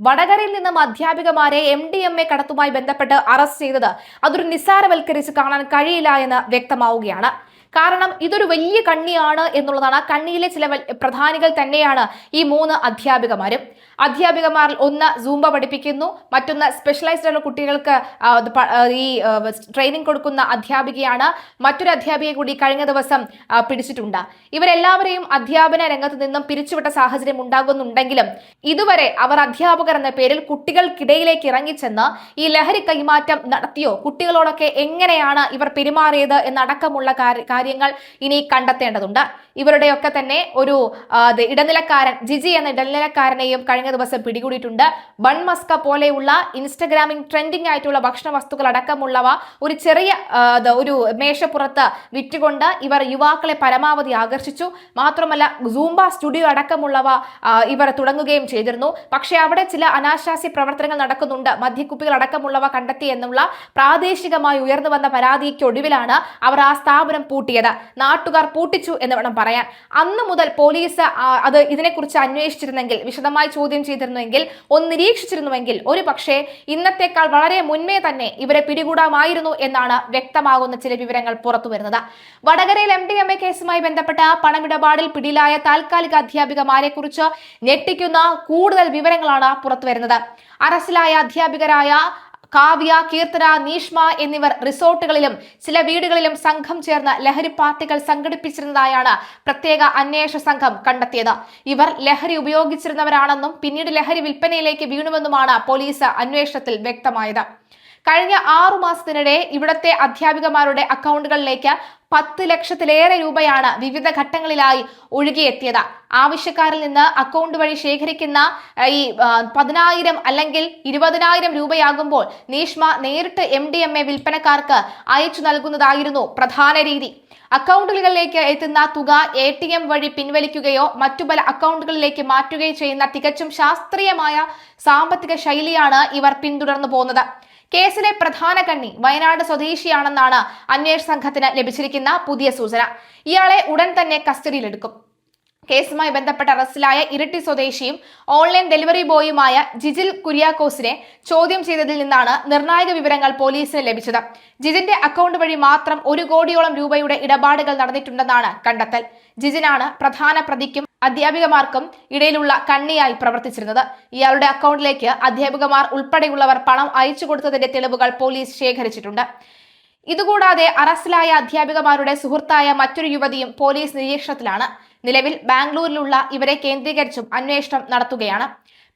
വടകരയിൽ നിന്നും അധ്യാപികമാരെ MDMA കടത്തുമായി ബന്ധപ്പെട്ട് അറസ്റ്റ് ചെയ്തത് അതൊരു നിസ്സാരവൽക്കരിച്ച് കാണാൻ കഴിയില്ല എന്ന് വ്യക്തമാവുകയാണ്. കാരണം ഇതൊരു വലിയ കണ്ണിയാണ് എന്നുള്ളതാണ്. ആ കണ്ണിയിലെ ചില പ്രധാനികൾ തന്നെയാണ് ഈ 3 അധ്യാപികമാരും. അധ്യാപികമാരിൽ ഒന്ന് സൂംബ പഠിപ്പിക്കുന്നു, മറ്റൊന്ന് സ്പെഷ്യലൈസ്ഡ് ആയിട്ടുള്ള കുട്ടികൾക്ക് ഈ ട്രെയിനിങ് കൊടുക്കുന്ന അധ്യാപികയാണ്. മറ്റൊരു അധ്യാപികയെ കൂടി കഴിഞ്ഞ ദിവസം പിടിച്ചിട്ടുണ്ട്. ഇവരെല്ലാവരെയും അധ്യാപന രംഗത്ത് നിന്നും പിരിച്ചുവിട്ട സാഹചര്യം ഉണ്ടാകുന്നുണ്ടെങ്കിലും ഇതുവരെ അവർ അധ്യാപകർ എന്ന പേരിൽ കുട്ടികൾക്കിടയിലേക്ക് ഇറങ്ങിച്ചെന്ന് ഈ ലഹരി കൈമാറ്റം നടത്തിയോ, കുട്ടികളോടൊക്കെ എങ്ങനെയാണ് ഇവർ പെരുമാറിയത് എന്നടക്കമുള്ള കാര്യങ്ങൾ ഇനി കണ്ടെത്തേണ്ടതുണ്ട്. ഇവരുടെയൊക്കെ തന്നെ ഒരു ഇടനിലക്കാരൻ ജിജി എന്ന ഇടനിലക്കാരനെയും കഴിഞ്ഞ ദിവസം പിടികൂടിയിട്ടുണ്ട്. ബൺ മസ്ക പോലെയുള്ള ഇൻസ്റ്റഗ്രാമിംഗ് ട്രെൻഡിംഗ് ആയിട്ടുള്ള ഭക്ഷണ വസ്തുക്കൾ അടക്കമുള്ളവ ഒരു ചെറിയ ഒരു മേശപ്പുറത്ത് വിറ്റുകൊണ്ട് ഇവർ യുവാക്കളെ പരമാവധി ആകർഷിച്ചു. മാത്രമല്ല സൂംബ സ്റ്റുഡിയോ അടക്കമുള്ളവ ഇവർ തുടങ്ങുകയും ചെയ്തിരുന്നു. പക്ഷേ അവിടെ ചില അനാശാസ്യ പ്രവർത്തനങ്ങൾ നടക്കുന്നുണ്ട്, മദ്യക്കുപ്പികൾ അടക്കമുള്ളവ കണ്ടെത്തി എന്നുള്ള പ്രാദേശികമായി ഉയർന്നു വന്ന പരാതിക്കൊടുവിലാണ് അവർ ആ സ്ഥാപനം പൂട്ടിയത്. നാട്ടുകാർ പൂട്ടിച്ചു എന്ന് വേണം പറയാൻ. അന്നു മുതൽ പോലീസ് ഇതിനെക്കുറിച്ച് അന്വേഷിച്ചിരുന്നെങ്കിൽ, വിശദമായി ചോദ്യം ചെയ്തിരുന്നുവെങ്കിൽ, ഒന്ന് നിരീക്ഷിച്ചിരുന്നുവെങ്കിൽ ഒരു പക്ഷേ ഇന്നത്തെക്കാൾ വളരെ മുൻപേ തന്നെ ഇവരെ പിടികൂടാമായിരുന്നു എന്നാണ് വ്യക്തമാകുന്ന ചില വിവരങ്ങൾ പുറത്തു വരുന്നത്. വടകരയിൽ MDMA കേസുമായി ബന്ധപ്പെട്ട പണമിടപാടിൽ പിടിയിലായ താൽക്കാലിക അധ്യാപികമാരെ കുറിച്ച് ഞെട്ടിക്കുന്ന കൂടുതൽ വിവരങ്ങളാണ് പുറത്തുവരുന്നത്. അറസ്റ്റിലായ അധ്യാപികരായ കാവ്യ, കീർത്തന, നീഷ്മ എന്നിവർ റിസോർട്ടുകളിലും ചില വീടുകളിലും സംഘം ചേർന്ന് ലഹരി പാർട്ടികൾ സംഘടിപ്പിച്ചിരുന്നതായാണ് പ്രത്യേക അന്വേഷണ സംഘം കണ്ടെത്തിയത്. ഇവർ ലഹരി ഉപയോഗിച്ചിരുന്നവരാണെന്നും പിന്നീട് ലഹരി വിൽപ്പനയിലേക്ക് വീണുവെന്നുമാണ് പോലീസ് അന്വേഷണത്തിൽ വ്യക്തമായത്. കഴിഞ്ഞ 6 മാസത്തിനിടെ ഇവിടത്തെ അധ്യാപികമാരുടെ അക്കൗണ്ടുകളിലേക്ക് 10 ലക്ഷത്തിലേറെ രൂപയാണ് വിവിധ ഘട്ടങ്ങളിലായി ഒഴുകിയെത്തിയത്. ആവശ്യക്കാരിൽ നിന്ന് അക്കൗണ്ട് വഴി ശേഖരിക്കുന്ന ഈ 10,000 അല്ലെങ്കിൽ 20,000 രൂപയാകുമ്പോൾ നീഷ്മ നേരിട്ട് MDMA വിൽപ്പനക്കാർക്ക് അയച്ചു നൽകുന്നതായിരുന്നു പ്രധാന രീതി. അക്കൗണ്ടുകളിലേക്ക് എത്തുന്ന തുക ATM വഴി പിൻവലിക്കുകയോ മറ്റു പല അക്കൗണ്ടുകളിലേക്ക് മാറ്റുകയോ ചെയ്യുന്ന തികച്ചും ശാസ്ത്രീയമായ സാമ്പത്തിക ശൈലിയാണ് ഇവർ പിന്തുടർന്നു പോകുന്നത്. കേസിലെ പ്രധാന കണ്ണി വയനാട് സ്വദേശിയാണെന്നാണ് അന്വേഷണ സംഘത്തിന് ലഭിച്ചിരിക്കുന്ന പുതിയ സൂചന. ഇയാളെ ഉടൻ തന്നെ കസ്റ്റഡിയിലെടുക്കും. കേസുമായി ബന്ധപ്പെട്ട അറസ്റ്റിലായ ഇരിട്ടി സ്വദേശിയും ഓൺലൈൻ ഡെലിവറി ബോയുമായ ജിജിൽ കുര്യാക്കോസിനെ ചോദ്യം ചെയ്തതിൽ നിന്നാണ് നിർണായക വിവരങ്ങൾ പോലീസിന് ലഭിച്ചത്. ജിജിന്റെ അക്കൗണ്ട് വഴി മാത്രം 1 കോടിയോളം രൂപയുടെ ഇടപാടുകൾ നടന്നിട്ടുണ്ടെന്നാണ് കണ്ടെത്തൽ. ജിജിനാണ് പ്രധാന പ്രതിക്കും അധ്യാപികമാർക്കും ഇടയിലുള്ള കണ്ണിയായി പ്രവർത്തിച്ചിരുന്നത്. ഇയാളുടെ അക്കൗണ്ടിലേക്ക് അധ്യാപികമാർ ഉൾപ്പെടെയുള്ളവർ പണം അയച്ചു കൊടുത്തതിന്റെ തെളിവുകൾ പോലീസ് ശേഖരിച്ചിട്ടുണ്ട്. ഇതുകൂടാതെ അറസ്റ്റിലായ അധ്യാപികമാരുടെ സുഹൃത്തായ മറ്റൊരു യുവതിയും പോലീസ് നിരീക്ഷണത്തിലാണ്. നിലവിൽ ബാംഗ്ലൂരിലുള്ള ഇവരെ കേന്ദ്രീകരിച്ചും അന്വേഷണം നടത്തുകയാണ്.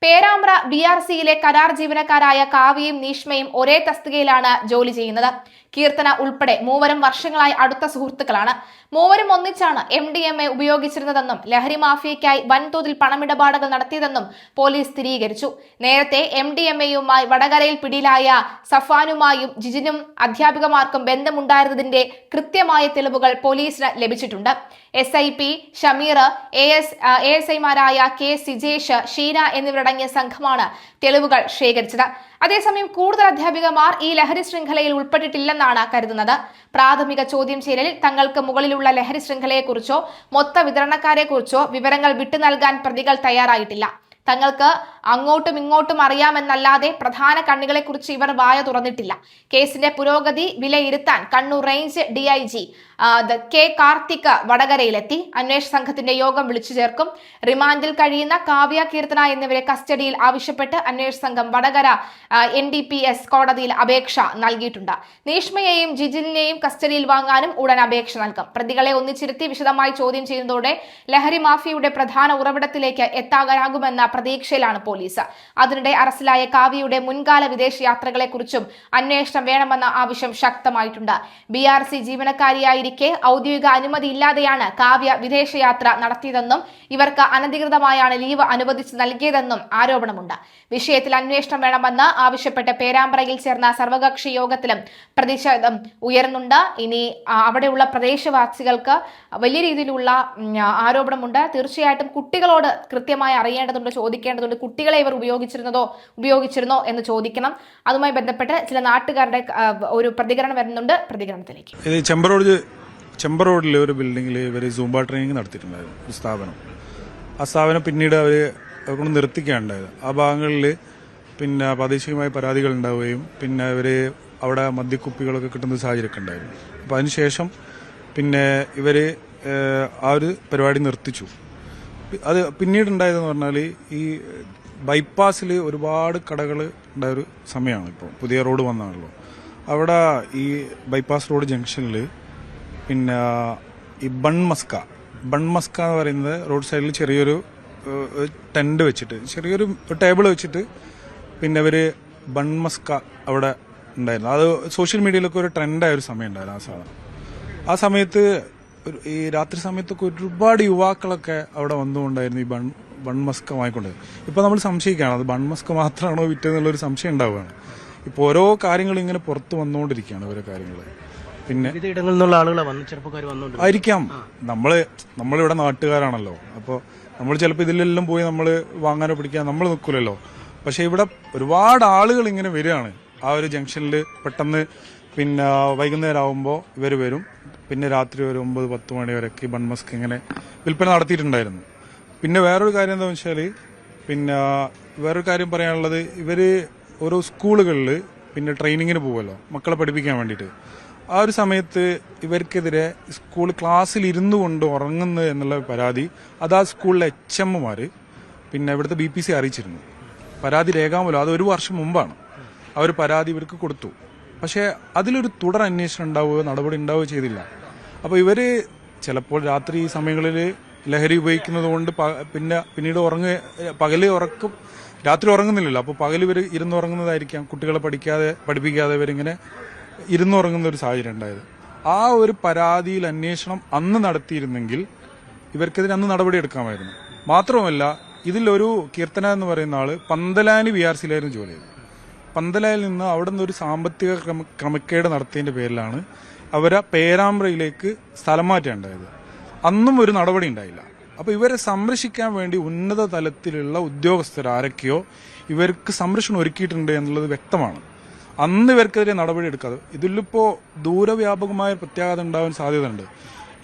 പേരാമ്പ്ര BRCയിലെ കരാർ ജീവനക്കാരായ കാവ്യയും നീഷ്മയും ഒരേ തസ്തികയിലാണ് ജോലി ചെയ്യുന്നത്. കീർത്തന ഉൾപ്പെടെ മൂവരും വർഷങ്ങളായി അടുത്ത സുഹൃത്തുക്കളാണ്. മൂവരും ഒന്നിച്ചാണ് MDMA ഉപയോഗിച്ചിരുന്നതെന്നും ലഹരി മാഫിയയ്ക്കായി വൻതോതിൽ പണമിടപാടുകൾ നടത്തിയതെന്നും പോലീസ് സ്ഥിരീകരിച്ചു. നേരത്തെ MDMAയുമായി വടകരയിൽ പിടിയിലായ സഫാനുമായും ജിജിനും അധ്യാപികമാർക്കും ബന്ധമുണ്ടായിരുന്നതിന്റെ കൃത്യമായ തെളിവുകൾ പോലീസിന് ലഭിച്ചിട്ടുണ്ട്. SIP ഷമീർ, ASIമാരായ K സിജേഷ്, ഷീന എന്നിവരടങ്ങിയ സംഘമാണ് തെളിവുകൾ ശേഖരിച്ചത്. അതേസമയം കൂടുതൽ അധ്യാപികമാർ ഈ ലഹരി ശൃംഖലയിൽ ഉൾപ്പെട്ടിട്ടില്ലെന്നാണ് കരുതുന്നത്. പ്രാഥമിക ചോദ്യം ചെയ്യലിൽ തങ്ങൾക്ക് മുകളിലുള്ള ലഹരി ശൃംഖലയെക്കുറിച്ചോ മൊത്ത വിതരണക്കാരെക്കുറിച്ചോ വിവരങ്ങൾ വിട്ടു നൽകാൻ പ്രതികൾ തയ്യാറായിട്ടില്ല. തങ്ങൾക്ക് അങ്ങോട്ടും ഇങ്ങോട്ടും അറിയാമെന്നല്ലാതെ പ്രധാന കണ്ണികളെക്കുറിച്ച് ഇവർ വായ തുറന്നിട്ടില്ല. കേസിന്റെ പുരോഗതി വിലയിരുത്താൻ Kannur range DIG K Karthik വടകരയിലെത്തി. അന്വേഷണ സംഘത്തിന്റെ യോഗം വിളിച്ചു ചേർക്കും. റിമാൻഡിൽ കഴിയുന്ന കാവ്യ, കീർത്തന എന്നിവരെ കസ്റ്റഡിയിൽ ആവശ്യപ്പെട്ട് അന്വേഷണ സംഘം വടകര NDPS കോടതിയിൽ അപേക്ഷ നൽകിയിട്ടുണ്ട്. നീഷ്മയെയും ജിജിലിനെയും കസ്റ്റഡിയിൽ വാങ്ങാനും ഉടൻ അപേക്ഷ നൽകും. പ്രതികളെ ഒന്നിച്ചിരുത്തി വിശദമായി ചോദ്യം ചെയ്യുന്നതോടെ ലഹരി മാഫിയയുടെ പ്രധാന ഉറവിടത്തിലേക്ക് എത്താനാകുമെന്ന പ്രതീക്ഷയിലാണ് പോലീസ്. അതിനിടെ അറസ്റ്റിലായ കാവ്യയുടെ മുൻകാല വിദേശ യാത്രകളെ കുറിച്ചും അന്വേഷണം വേണമെന്ന ആവശ്യം ശക്തമായിട്ടുണ്ട്. BRC ജീവനക്കാരിയായിരിക്കെ ഔദ്യോഗിക അനുമതി ഇല്ലാതെയാണ് കാവ്യ വിദേശയാത്ര നടത്തിയതെന്നും ഇവർക്ക് അനധികൃതമായാണ് ലീവ് അനുവദിച്ച് നൽകിയതെന്നും ആരോപണമുണ്ട്. വിഷയത്തിൽ അന്വേഷണം വേണമെന്ന് ആവശ്യപ്പെട്ട് പേരാമ്പ്രയിൽ ചേർന്ന സർവകക്ഷി യോഗത്തിലും പ്രതിഷേധം ഉയർന്നുണ്ട്. ഇനി അവിടെയുള്ള പ്രദേശവാസികൾക്ക് വലിയ രീതിയിലുള്ള ആരോപണമുണ്ട്. തീർച്ചയായിട്ടും കുട്ടികളോട് കൃത്യമായി അറിയേണ്ടതുണ്ട്, ചോദിക്കേണ്ടതുണ്ട്. കുട്ടികളെ ഇവർ ഉപയോഗിച്ചിരുന്നോ എന്ന് ചോദിക്കണം. അതുമായി ബന്ധപ്പെട്ട് ചില നാട്ടുകാരുടെ ഒരു പ്രതികരണം വരുന്നുണ്ട്. പ്രതികരണത്തിലേക്ക്. ചെമ്പർ റോഡിലെ ഒരു ബിൽഡിങ്ങിൽ ഇവർ സൂംബ ട്രെയിനിങ് നടത്തിയിട്ടുണ്ടായിരുന്നു, ഒരു സ്ഥാപനം. ആ സ്ഥാപനം പിന്നീട് അവർ കൊണ്ട് നിർത്തിക്കുകയുണ്ടായത്. ആ ഭാഗങ്ങളിൽ പിന്നെ പ്രാദേശികമായ പരാതികൾ ഉണ്ടാവുകയും പിന്നെ ഇവർ അവിടെ മദ്യക്കുപ്പികളൊക്കെ കിട്ടുന്ന സാഹചര്യമൊക്കെ ഉണ്ടായിരുന്നു. അപ്പോൾ അതിനുശേഷം പിന്നെ ഇവർ ആ ഒരു പരിപാടി നിർത്തിച്ചു. അത് പിന്നീട് ഉണ്ടായതെന്ന് പറഞ്ഞാൽ ഈ ബൈപ്പാസിൽ ഒരുപാട് കടകൾ ഉണ്ടായൊരു സമയമാണ്. ഇപ്പോൾ പുതിയ റോഡ് വന്നാണല്ലോ. അവിടെ ഈ ബൈപ്പാസ് റോഡ് ജംഗ്ഷനിൽ പിന്നെ ഈ ബൺമസ്ക എന്ന് പറയുന്നത് റോഡ് സൈഡിൽ ചെറിയൊരു ടെൻറ്റ് വെച്ചിട്ട് ചെറിയൊരു ടേബിൾ വെച്ചിട്ട് പിന്നെ ഇവർ ബൺമസ്ക അവിടെ ഉണ്ടായിരുന്നു. അത് സോഷ്യൽ മീഡിയയിലൊക്കെ ഒരു ട്രെൻഡായ ഒരു സമയം ഉണ്ടായിരുന്നു. ആ സമയത്ത് ഈ രാത്രി സമയത്തൊക്കെ ഒരുപാട് യുവാക്കളൊക്കെ അവിടെ വന്നുകൊണ്ടായിരുന്നു ഈ ബൺമസ്ക വാങ്ങിക്കൊണ്ട്. ഇപ്പോൾ നമ്മൾ സംശയിക്കുകയാണ് അത് ബൺമസ്ക മാത്രമാണോ വിറ്റെന്നുള്ളൊരു സംശയം ഉണ്ടാവുകയാണ്. ഇപ്പോൾ ഓരോ കാര്യങ്ങളും ഇങ്ങനെ പുറത്ത് വന്നുകൊണ്ടിരിക്കുകയാണ് ഓരോ കാര്യങ്ങൾ. പിന്നെ ഇടങ്ങളിൽ നിന്നുള്ള ആളുകളെ ചെറുപ്പക്കാർ ആയിരിക്കാം. നമ്മളിവിടെ നാട്ടുകാരാണല്ലോ. അപ്പോൾ നമ്മൾ ചിലപ്പോൾ ഇതിലെല്ലാം പോയി നമ്മൾ വാങ്ങാനോ പിടിക്കാനോ നമ്മൾ നിൽക്കില്ലല്ലോ. പക്ഷെ ഇവിടെ ഒരുപാട് ആളുകൾ ഇങ്ങനെ വരികയാണ് ആ ഒരു ജംഗ്ഷനിൽ. പെട്ടെന്ന് പിന്നെ വൈകുന്നേരം ആകുമ്പോൾ ഇവർ വരും. പിന്നെ രാത്രി ഒരു 9-10 മണി വരെയൊക്കെ ബൺമസ്ക് ഇങ്ങനെ വിൽപ്പന നടത്തിയിട്ടുണ്ടായിരുന്നു. പിന്നെ വേറൊരു കാര്യം എന്താണെന്ന് വെച്ചാൽ പിന്നെ വേറൊരു കാര്യം പറയാനുള്ളത്, ഇവർ ഓരോ സ്കൂളുകളിൽ പിന്നെ ട്രെയിനിങ്ങിന് പോകുമല്ലോ മക്കളെ പഠിപ്പിക്കാൻ വേണ്ടിയിട്ട്. ആ ഒരു സമയത്ത് ഇവർക്കെതിരെ സ്കൂൾ ക്ലാസ്സിൽ ഇരുന്നു കൊണ്ട് ഉറങ്ങുന്നത് എന്നുള്ള പരാതി അത് ആ സ്കൂളിലെ HM പിന്നെ ഇവിടുത്തെ BPC അറിയിച്ചിരുന്നു. പരാതി രേഖാമൂലം അത് 1 വർഷം മുമ്പാണ് ആ ഒരു പരാതി ഇവർക്ക് കൊടുത്തു. പക്ഷേ അതിലൊരു തുടർ അന്വേഷണം ഉണ്ടാവുകയോ നടപടി ഉണ്ടാവുകയോ ചെയ്തില്ല. അപ്പോൾ ഇവർ ചിലപ്പോൾ രാത്രി സമയങ്ങളിൽ ലഹരി ഉപയോഗിക്കുന്നത് കൊണ്ട് പിന്നീട് പകല് രാത്രി ഉറങ്ങുന്നില്ലല്ലോ. അപ്പോൾ പകൽ ഇവർ ഇരുന്നുറങ്ങുന്നതായിരിക്കാം. കുട്ടികളെ പഠിപ്പിക്കാതെ ഇവരിങ്ങനെ ഇരുന്നുറങ്ങുന്ന ഒരു സാഹചര്യം ഉണ്ടായത്. ആ ഒരു പരാതിയിൽ അന്വേഷണം അന്ന് നടത്തിയിരുന്നെങ്കിൽ ഇവർക്കെതിരെ അന്ന് നടപടി എടുക്കാമായിരുന്നു. മാത്രമല്ല ഇതിലൊരു കീർത്തന എന്ന് പറയുന്ന ആള് പന്തലാനി VRCയിലായിരുന്നു ജോലി ചെയ്തത്. പന്തലായിൽ നിന്ന് അവിടെ നിന്ന് ഒരു സാമ്പത്തിക ക്രമക്കേട് നടത്തിയതിന്റെ പേരിലാണ് അവരെ പേരാമ്പ്രയിലേക്ക് സ്ഥലം മാറ്റം ഉണ്ടായത്. അന്നും ഒരു നടപടി ഉണ്ടായില്ല. അപ്പോൾ ഇവരെ സംരക്ഷിക്കാൻ വേണ്ടി ഉന്നത തലത്തിലുള്ള ഉദ്യോഗസ്ഥർ ആരൊക്കെയോ ഇവർക്ക് സംരക്ഷണം ഒരുക്കിയിട്ടുണ്ട് എന്നുള്ളത് വ്യക്തമാണ്. അന്ന് ഇവർക്കെതിരെ നടപടി എടുക്കാതെ ഇതിലിപ്പോൾ ദൂരവ്യാപകമായ പ്രത്യാഘാതം ഉണ്ടാവാൻ സാധ്യതയുണ്ട്.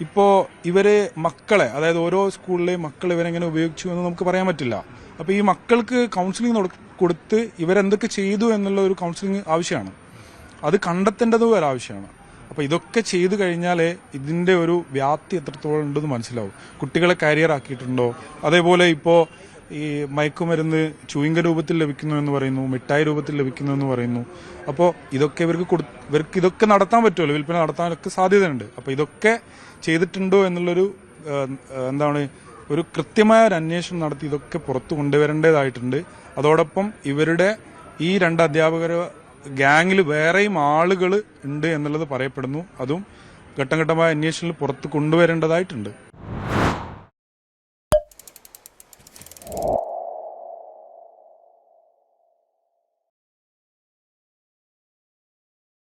ഇപ്പോൾ ഇവരെ മക്കളെ, അതായത് ഓരോ സ്കൂളിലെയും മക്കൾ ഇവരെങ്ങനെ ഉപയോഗിച്ചു എന്ന് നമുക്ക് പറയാൻ പറ്റില്ല. അപ്പോൾ ഈ മക്കൾക്ക് കൗൺസിലിംഗ് കൊടുത്ത് ഇവരെന്തൊക്കെ ചെയ്തു എന്നുള്ള ഒരു കൗൺസിലിംഗ് ആവശ്യമാണ്. അത് കണ്ടെത്തേണ്ടതും ഒരു ആവശ്യമാണ്. അപ്പോൾ ഇതൊക്കെ ചെയ്തു കഴിഞ്ഞാലേ ഇതിൻ്റെ ഒരു വ്യാപ്തി എത്രത്തോളം ഉണ്ടെന്ന് മനസ്സിലാവും. കുട്ടികളെ കരിയർ ആക്കിയിട്ടുണ്ടോ, അതേപോലെ ഇപ്പോൾ ഈ മയക്കുമരുന്ന് ചൂയിങ്ക രൂപത്തിൽ ലഭിക്കുന്നു എന്ന് പറയുന്നു, മിഠായി രൂപത്തിൽ ലഭിക്കുന്നു എന്ന് പറയുന്നു. അപ്പോൾ ഇതൊക്കെ ഇവർക്ക് ഇതൊക്കെ നടത്താൻ പറ്റുമല്ലോ, വിൽപ്പന നടത്താനൊക്കെ സാധ്യതയുണ്ട്. അപ്പോൾ ഇതൊക്കെ ചെയ്തിട്ടുണ്ടോ എന്നുള്ളൊരു ഒരു കൃത്യമായ ഒരു അന്വേഷണം നടത്തി ഇതൊക്കെ പുറത്തു കൊണ്ടുവരേണ്ടതായിട്ടുണ്ട്. അതോടൊപ്പം ഇവരുടെ ഈ 2 അധ്യാപകർ ഗ്യാങ്ങിൽ വേറെയും ആളുകൾ ഉണ്ട് എന്നുള്ളത് പറയപ്പെടുന്നു. അതും ഘട്ടം ഘട്ടമായ അന്വേഷണത്തിൽ പുറത്ത് കൊണ്ടുവരേണ്ടതായിട്ടുണ്ട്.